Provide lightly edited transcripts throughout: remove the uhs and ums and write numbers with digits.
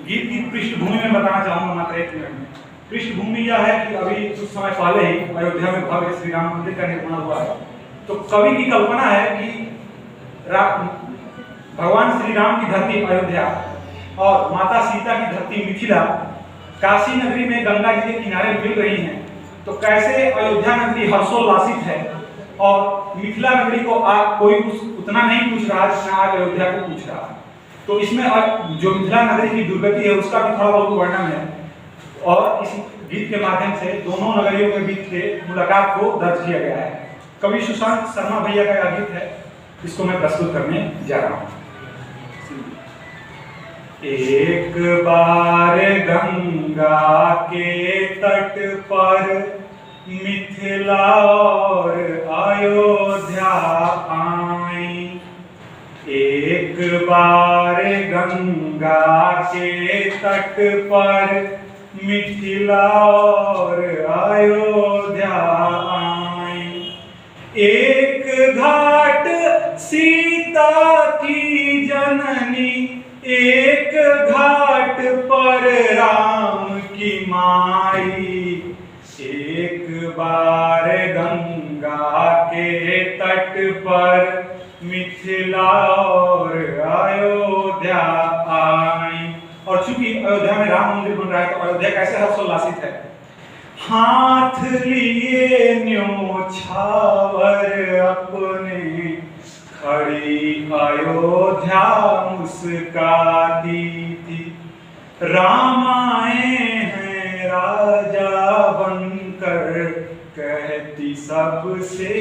गीत की पृष्ठभूमि में बताना चाहूँगा मात्र 1 मिनट में। पृष्ठभूमि यह है कि अभी कुछ समय पहले ही अयोध्या में भव्य श्री राम मंदिर का निर्माण हुआ है। तो कवि की कल्पना है कि भगवान श्री राम की धरती अयोध्या और माता सीता की धरती मिथिला काशी नगरी में गंगा जी के किनारे मिल रही हैं, तो कैसे अयोध्या नगरी हर्षोल्लासित है और मिथिला नगरी को कोई उतना नहीं पूछ रहा जितना आज अयोध्या को पूछ रहा है। तो इसमें जो मिथिला नगरी की दुर्गति है उसका भी थोड़ा बहुत वर्णन है और इस गीत के माध्यम से दोनों नगरियों के बीच के मुलाकात को दर्ज किया गया है। कवि सुशांत शर्मा भैया का यह गीत है, इसको मैं प्रस्तुत करने जा रहा हूँ। एक बार गंगा के तट पर मिथिला और अयोध्या आई। एक बार गंगा के तट पर मिथिला और अयोध्या आई। एक घाट सीता की जननी, एक घाट पर राम की माई। एक बार गंगा के तट पर मिथिला और अयोध्या आई। और चूंकि अयोध्या में राम मंदिर बन रहा है तो अयोध्या कैसे हर्षोल्लासित है। हाथ लिए न्योछावर अपने, खड़ी अयोध्या मुस्काती थी। राम आए हैं राजा बनकर, कहती सबसे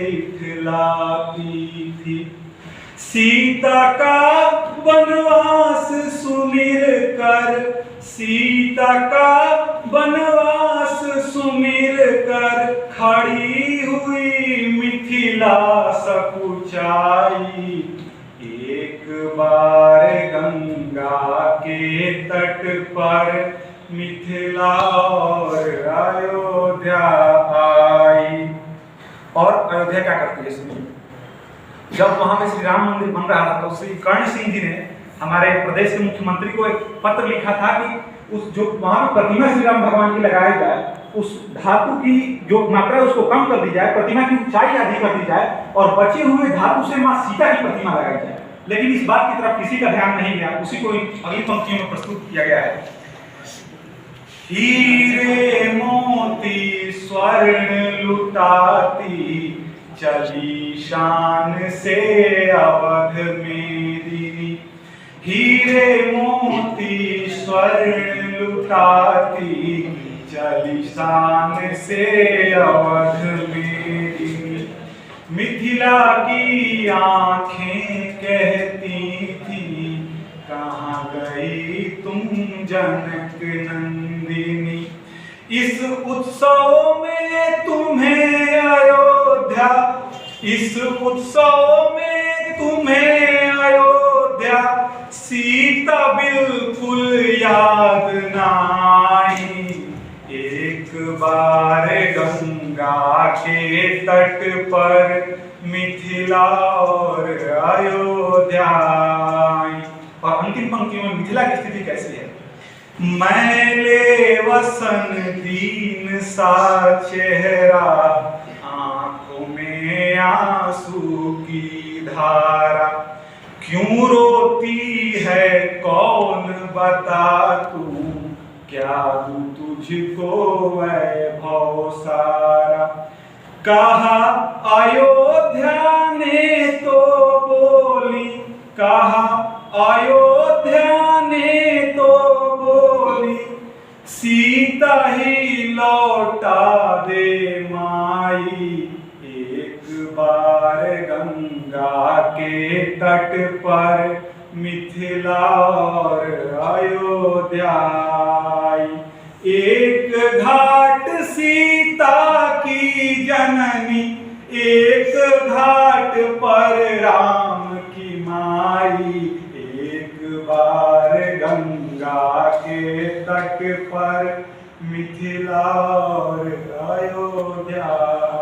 इखलाती थी। सीता का वनवास सुमिर कर, सीता का वनवास सुमिर कर, खड़ी हुई मिथिला सकुचाई। एक बार गंगा के तट पर मिथिला और अयोध्या आई। और अयोध्या क्या करती है सुनिए। जब वहां में श्री राम मंदिर बन रहा था तो श्री कर्ण सिंह जी ने हमारे प्रदेश के मुख्यमंत्री को एक पत्र लिखा था कि उस जो वहां पर प्रतिमा श्री राम भगवान की लगाई जाए, उस धातु की जो मात्रा है उसको कम कर दी जाए, प्रतिमा की ऊंचाई अधिक कर दी जाए और बचे हुए धातु से मां सीता की प्रतिमा लगाई जाए। लेकिन इस बात की तरफ किसी का ध्यान नहीं गया। उसी को अगली पंक्तियों में प्रस्तुत किया गया है। हीरे मोती स्वर्ण लुटाती, चली शान से अवध मेदिनी। हीरे मोती स्वर्ण लुटाती, चली शान से अवध मेदिनी। मिथिला की आंखें कहती थी, कहाँ गई तुम जनक नंदिनी। इस उत्सव में तुम्हें अयोध्या, इस उत्सव में तुम्हें अयोध्या, सीता बिल्कुल याद नाई। एक बार गंगा के तट पर मिथिला और अयोध्या। और अंतिम पंक्तियों में मिथिला की स्थिति कैसी है। मैले वसन दीन सा चेहरा, आंखों में आंसू की धारा। क्यों रोती है कौन बता तू, क्या दूं तुझको वैभव सारा। कहा अयोध्या ने तो बोली, कहा अयोध्या ने तो बोली, सीता ही लौटा दे माई। एक बार गंगा के तट पर मिथिला और अयोध्या। एक घाट सीता की जननी, एक घाट पर राम की माई। एक बार गंगा के तट पर मिथिला और अयोध्या।